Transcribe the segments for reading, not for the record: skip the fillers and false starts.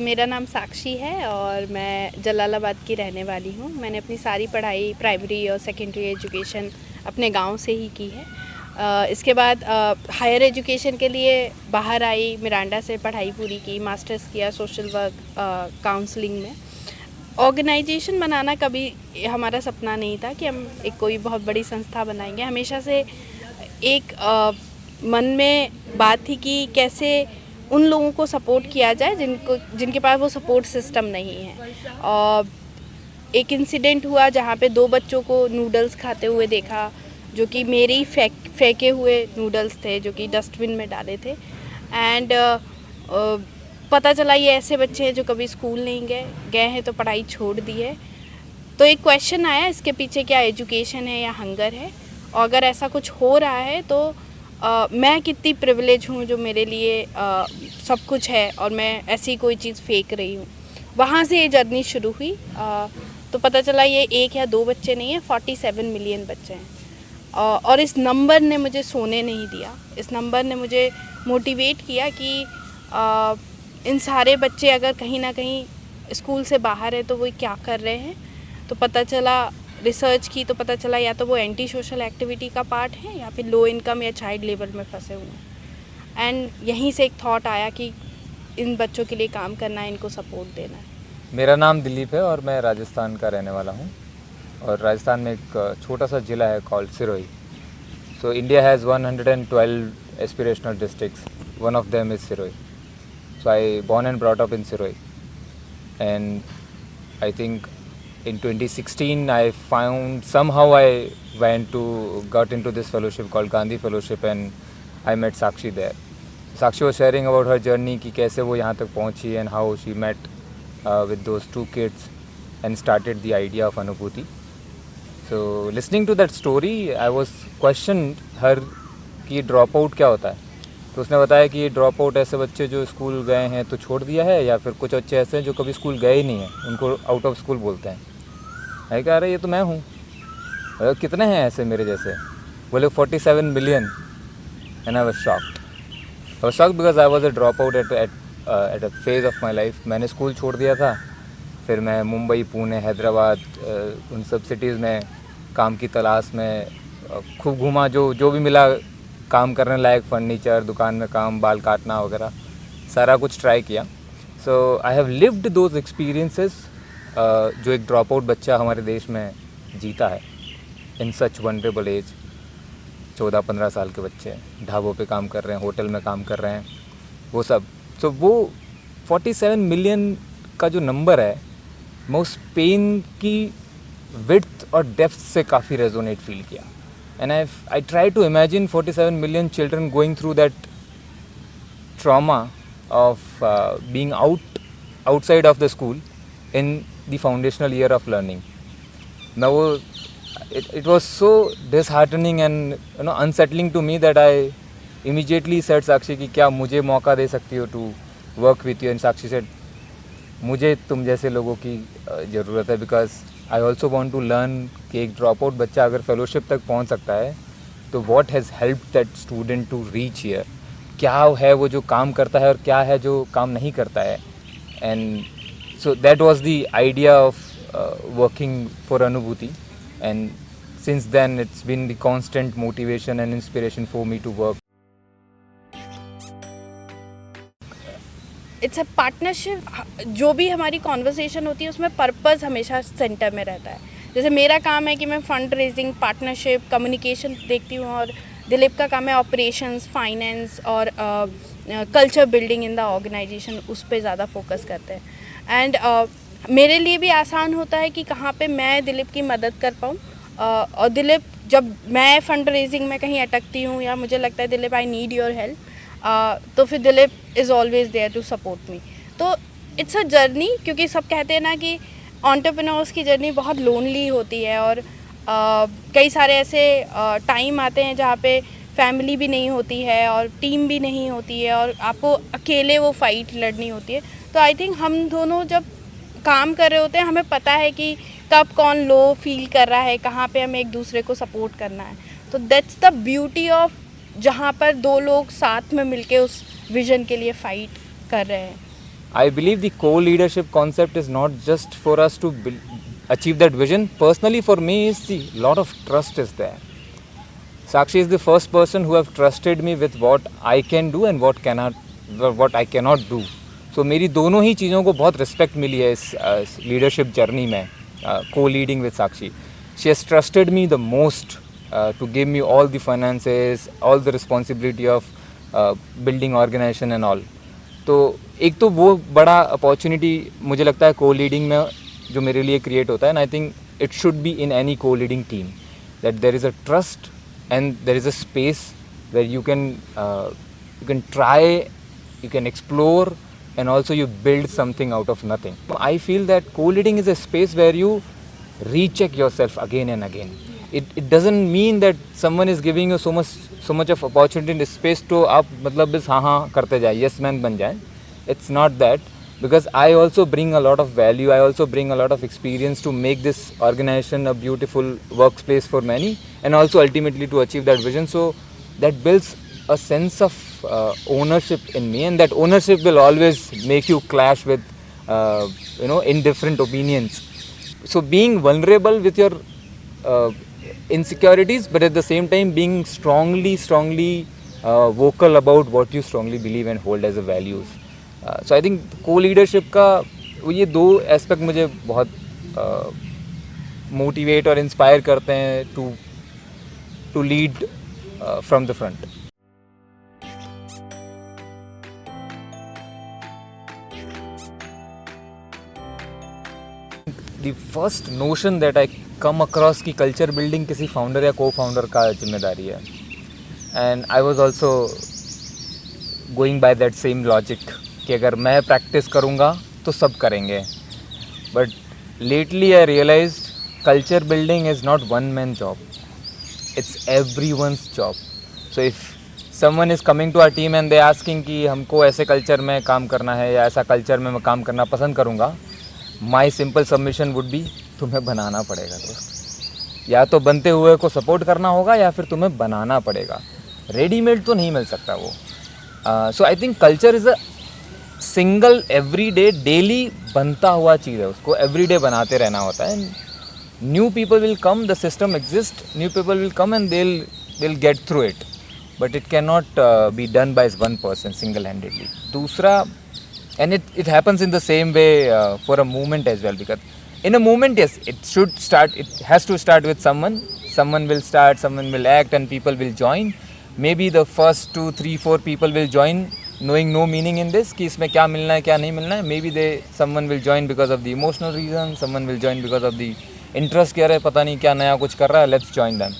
मेरा नाम साक्षी है और मैं जलालाबाद की रहने वाली हूँ। मैंने अपनी सारी पढ़ाई प्राइमरी और सेकेंडरी एजुकेशन अपने गांव से ही की है। इसके बाद हायर एजुकेशन के लिए बाहर आई, मिरांडा से पढ़ाई पूरी की, मास्टर्स किया सोशल वर्क काउंसलिंग में। ऑर्गेनाइजेशन बनाना कभी हमारा सपना नहीं था कि हम एक कोई बहुत बड़ी संस्था बनाएंगे। हमेशा से एक मन में बात थी कि कैसे उन लोगों को सपोर्ट किया जाए जिनके पास वो सपोर्ट सिस्टम नहीं है। और एक इंसिडेंट हुआ जहाँ पे 2 बच्चों को नूडल्स खाते हुए देखा, जो कि मेरे ही फेंके हुए नूडल्स थे जो कि डस्टबिन में डाले थे। एंड पता चला ये ऐसे बच्चे हैं जो कभी स्कूल नहीं गए हैं तो पढ़ाई छोड़ दी है। तो एक क्वेश्चन आया, इसके पीछे क्या एजुकेशन है या हंगर है, और अगर ऐसा कुछ हो रहा है तो मैं कितनी प्रिविलेज हूँ जो मेरे लिए सब कुछ है और मैं ऐसी कोई चीज़ फेंक रही हूँ। वहाँ से ये जर्नी शुरू हुई। तो पता चला ये 1 या 2 बच्चे नहीं है, 47 मिलियन बच्चे हैं। और इस नंबर ने मुझे सोने नहीं दिया। इस नंबर ने मुझे मोटिवेट किया कि इन सारे बच्चे अगर कहीं ना कहीं स्कूल से बाहर है तो वो क्या कर रहे हैं। तो पता चला, रिसर्च की तो पता चला या तो वो एंटी सोशल एक्टिविटी का पार्ट है या फिर लो इनकम या चाइल्ड लेबर में फंसे हुए हैं। एंड यहीं से एक थॉट आया कि इन बच्चों के लिए काम करना है, इनको सपोर्ट देना है। मेरा नाम दिलीप है और मैं राजस्थान का रहने वाला हूँ। और राजस्थान में एक छोटा सा ज़िला है called Sirohi. So India has 112 aspirational districts, one of them is Sirohi. So I born and brought up in Sirohi and I think in 2016 I found, somehow I went to got into this fellowship called Gandhi Fellowship and I met Sakshi there. Sakshi was sharing about her journey कि कैसे वो यहाँ तक पहुँची and how she met with those 2 kids and started the idea of Anubhuti. So listening to that story I was questioned her कि drop out क्या होता है। तो उसने बताया कि ये ड्रॉप आउट ऐसे बच्चे जो स्कूल गए हैं तो छोड़ दिया है, या फिर कुछ बच्चे ऐसे हैं जो कभी स्कूल गए ही नहीं हैं, उनको आउट ऑफ स्कूल बोलते हैं। मैं कह रहा ये तो मैं हूँ। कितने हैं ऐसे मेरे जैसे? बोले 47 million. And I was shocked because I was a drop out at a phase of my life. मैंने स्कूल छोड़ दिया था, फिर मैं मुंबई, पुणे, हैदराबाद, उन सब सिटीज़ में काम की तलाश में खूब घूमा। जो भी मिला काम करने लायक, फर्नीचर दुकान में काम, बाल काटना वगैरह, सारा कुछ ट्राई किया। So I have lived those experiences जो एक ड्रॉप आउट बच्चा हमारे देश में जीता है इन सच वनरेबल एज। 14-15 साल के बच्चे ढाबों पे काम कर रहे हैं, होटल में काम कर रहे हैं, वो सब। सो वो 47 मिलियन का जो नंबर है, मैं उस पेन की विड्थ और डेप्थ से काफ़ी रेजोनेट फील किया। And I try to imagine 47 million children going through that trauma of being outside of the school in the foundational year of learning. Now it was so disheartening and unsettling to me that I immediately said Sakshi कि क्या मुझे मौका दे सकती हो to work with you? And Sakshi said मुझे तुम जैसे लोगों की ज़रूरत है, because I also want to learn कि एक ड्रॉप आउट बच्चा अगर फेलोशिप तक पहुंच सकता है तो what has help that student to reach here. क्या है वो जो काम करता है और क्या है जो काम नहीं करता है। And so that was the idea of working for Anubhuti, and since then it's been the constant motivation and inspiration for me to work. It's a partnership. जो भी हमारी कॉन्वर्सेशन होती है उसमें पर्पस हमेशा सेंटर में रहता है। जैसे मेरा काम है कि मैं फंड रेजिंग, पार्टनरशिप, कम्युनिकेशन देखती हूँ, और दिलीप का काम है ऑपरेशंस, फाइनेंस और culture building in the organisation, उस पर ज़्यादा फोकस करते हैं। एंड मेरे लिए भी आसान होता है कि कहाँ पे मैं दिलीप की मदद कर पाऊँ। और दिलीप, जब मैं फंड रेजिंग में कहीं अटकती हूँ या मुझे लगता है Dilip I need your help, तो फिर Dilip is always there to support me. तो इट्स अ जर्नी, क्योंकि सब कहते हैं ना कि एंटरप्रेन्योर्स की जर्नी बहुत लोनली होती है, और कई सारे ऐसे टाइम आते हैं जहाँ पे फैमिली भी नहीं होती है और टीम भी नहीं होती है और आपको अकेले वो फाइट लड़नी होती है। तो आई थिंक हम दोनों जब काम कर रहे होते हैं हमें पता है कि कब कौन लो फील कर रहा है, कहाँ पे हमें एक दूसरे को सपोर्ट करना है। तो दैट्स द ब्यूटी ऑफ जहाँ पर 2 लोग साथ में मिलके उस विज़न के लिए फ़ाइट कर रहे हैं। I believe the co-leadership concept is not just for us to achieve that vision. Personally, for me, is the lot of trust is there. Sakshi is the first person who have trusted me with what I can do and what I cannot do. So मेरी दोनों ही चीज़ों को बहुत respect मिली है इस leadership journey में, co-leading with Sakshi. She has trusted me the most to give me all the finances, all the responsibility of building organization and all. तो एक तो वो बड़ा अपॉर्चुनिटी मुझे लगता है co-leading में जो मेरे लिए क्रिएट होता है, and I think it should be in any co-leading team, that there is a trust and there is a space where you can try, you can explore, and also you build something out of nothing. I feel that co-leading is a space where you recheck yourself again and again. It doesn't mean that someone is giving you so much of opportunity in this space to आप मतलब बस हाँ करते जाए, yes man बन जाए. It's not that, because I also bring a lot of value, I also bring a lot of experience to make this organization a beautiful workplace for many, and also ultimately to achieve that vision. So that builds a sense of ownership in me, and that ownership will always make you clash with indifferent opinions. So being vulnerable with your insecurities, but at the same time being strongly vocal about what you strongly believe and hold as a values. So I think co-leadership का वो ये दो aspect मुझे बहुत motivate और inspire करते हैं to lead from the front. The first notion that I come across की कल्चर बिल्डिंग किसी फाउंडर या को फाउंडर का जिम्मेदारी है, and I was also going by that same logic कि अगर मैं प्रैक्टिस करूँगा तो सब करेंगे. But lately I realised culture building is not one man job, it's everyone's job. So if someone is coming to our team and they asking कि हमको ऐसे कल्चर में काम करना है या ऐसा कल्चर में मैं काम करना पसंद करूँगा, my simple submission would be तुम्हें बनाना पड़ेगा दोस्त. या तो बनते हुए को सपोर्ट करना होगा या फिर तुम्हें बनाना पड़ेगा. रेडीमेड तो नहीं मिल सकता वो. So I think culture is a single everyday daily बनता हुआ चीज़ है, उसको एवरीडे बनाते रहना होता है. New people will come, the system exist, new people will come and they'll get through it, but it cannot be done by one person single handedly. दूसरा, and it happens in the same way for a movement as well, because in a movement, yes, it has to start with someone will start, someone will act, and people will join. Maybe the first 2, 3, 4 people will join knowing no meaning in this कि इसमें क्या मिलना है क्या नहीं मिलना है. Maybe someone will join because of the emotional reason, someone will join because of the interest कि अरे पता नहीं क्या नया कुछ कर रहा है, let's join them.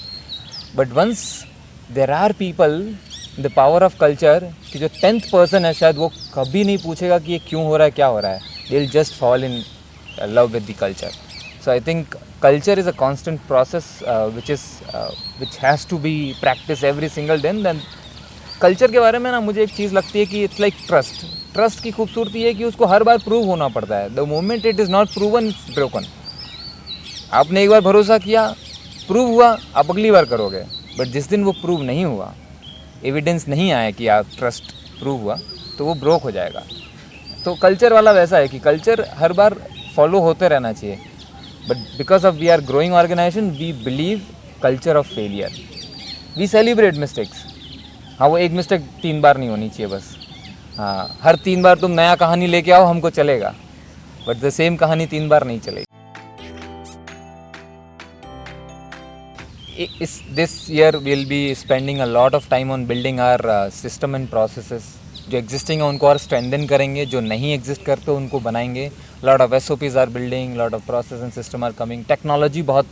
But once there are people, the power of culture, कि जो 10th person है शायद वो कभी नहीं पूछेगा कि ये क्यों हो रहा है क्या हो रहा है. They'll just fall in love with the culture. So I think culture is a constant process which has to be practiced every single day. Then culture के बारे में ना मुझे एक चीज़ लगती है कि इट्स लाइक ट्रस्ट की खूबसूरती है कि उसको हर बार प्रूव होना पड़ता है. The moment it is not proven, it's broken. आपने एक बार भरोसा किया, प्रूव हुआ, आप अगली बार करोगे. बट जिस दिन वो प्रूव नहीं हुआ, एविडेंस नहीं आया कि आप ट्रस्ट प्रूव हुआ, तो वो ब्रोक हो जाएगा. तो कल्चर वाला वैसा है कि कल्चर हर बार फॉलो होते रहना चाहिए. But because of we are growing organisation, we believe culture of failure. We celebrate mistakes. हाँ, वो एक मिस्टेक 3 बार नहीं होनी चाहिए बस. हाँ, हर 3 बार तुम नया कहानी लेके आओ, हमको चलेगा, बट द सेम कहानी 3 बार नहीं चलेगी. This year we'll be spending a lot of time on building our system and processes. जो existing है उनको और strengthen करेंगे, जो नहीं exist करते उनको बनाएंगे. lot of SOPs are building, lot of process and system are coming. Technology बहुत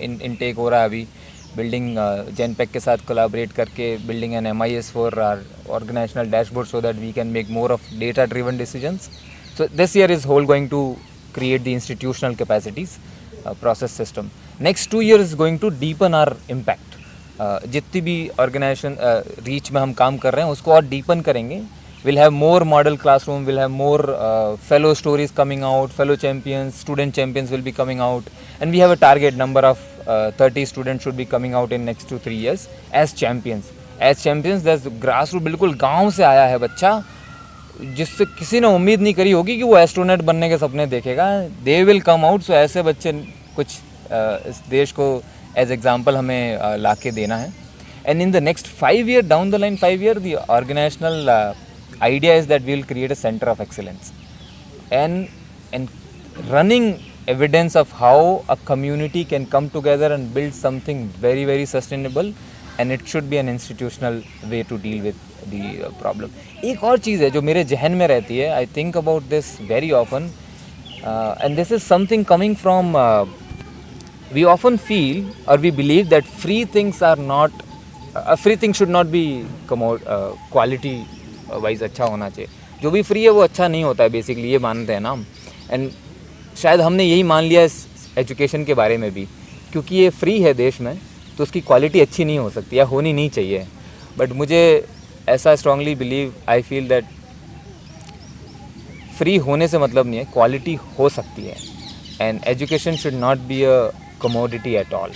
intake हो रहा है अभी. बिल्डिंग जेनपेक के साथ कोलैबोरेट करके building an MIS for our organisational dashboard so that we can make more of data driven decisions. So this year is whole going to create the institutional capacities, process system. Next 2 years is going to deepen our impact. जितनी भी organisation reach में हम काम कर रहे हैं उसको और डीपन करेंगे. we'll have more model classroom, we'll have more fellow stories coming out, fellow champions, student champions will be coming out, and we have a target number of 30 students should be coming out in next 2-3 years as champions. As champions, there's grassroots, बिल्कुल गांव से आया है बच्चा, जिससे किसी ने उम्मीद नहीं करी होगी कि वो एस्ट्रोनॉट बनने के सपने देखेगा, दे विल कम आउट। सो ऐसे बच्चे कुछ इस देश को एज एग्जाम्पल हमें ला के देना है। And in the next 5 year down the line 5 year the organisational idea is that we will create a center of excellence and running evidence of how a community can come together and build something very very sustainable, and it should be an institutional way to deal with the problem. एक और चीज़ है जो मेरे जहन में रहती है, I think about this very often, and this is something coming from we often feel or we believe that free things are not free things should not be quality wise अच्छा होना चाहिए। जो भी फ्री है वो अच्छा नहीं होता है, बेसिकली ये मानते हैं ना हम। एंड शायद हमने यही मान लिया इस एजुकेशन के बारे में भी, क्योंकि ये फ्री है देश में तो उसकी क्वालिटी अच्छी नहीं हो सकती या होनी नहीं चाहिए। बट मुझे ऐसा strongly believe, I feel that free होने से मतलब नहीं है, क्वालिटी हो सकती है। And education should not be a commodity at all.